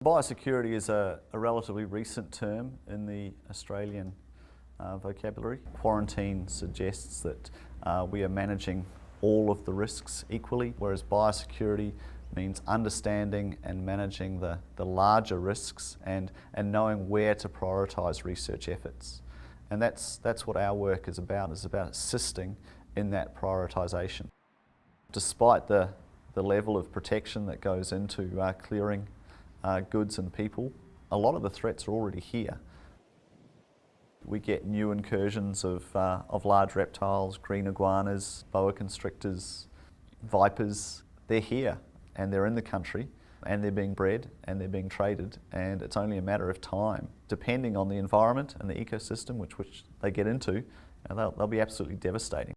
Biosecurity is a relatively recent term in the Australian vocabulary. Quarantine suggests that we are managing all of the risks equally, whereas biosecurity means understanding and managing the larger risks and knowing where to prioritise research efforts. And that's what our work is about assisting in that prioritisation. Despite the level of protection that goes into clearing goods and people, a lot of the threats are already here. We get new incursions of large reptiles, green iguanas, boa constrictors, vipers. They're here and they're in the country and they're being bred and they're being traded, and it's only a matter of time. Depending on the environment and the ecosystem which they get into, they'll be absolutely devastating.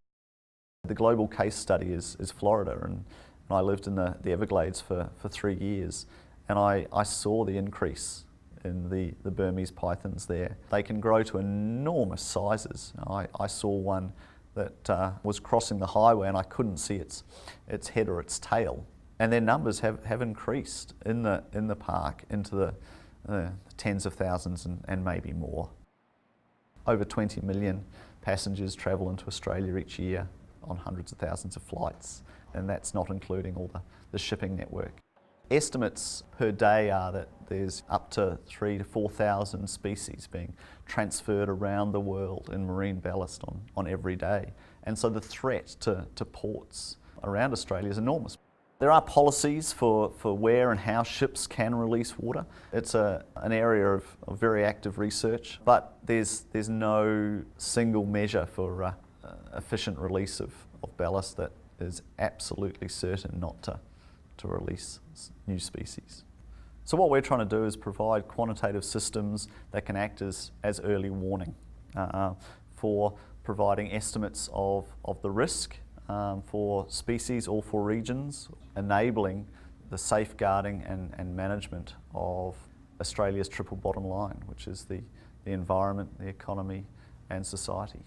The global case study is Florida, and I lived in the Everglades for 3 years. And I saw the increase in the Burmese pythons there. They can grow to enormous sizes. I saw one that was crossing the highway and I couldn't see its head or its tail. And their numbers have increased in the park into the tens of thousands and maybe more. Over 20 million passengers travel into Australia each year on hundreds of thousands of flights, and that's not including all the shipping network. Estimates per day are that there's up to 3,000 to 4,000 species being transferred around the world in marine ballast on every day. And so the threat to ports around Australia is enormous. There are policies for where and how ships can release water. It's an area of very active research, but there's no single measure for efficient release of ballast that is absolutely certain not to release new species. So what we're trying to do is provide quantitative systems that can act as early warning for providing estimates of the risk for species or for regions, enabling the safeguarding and management of Australia's triple bottom line, which is the environment, the economy and society.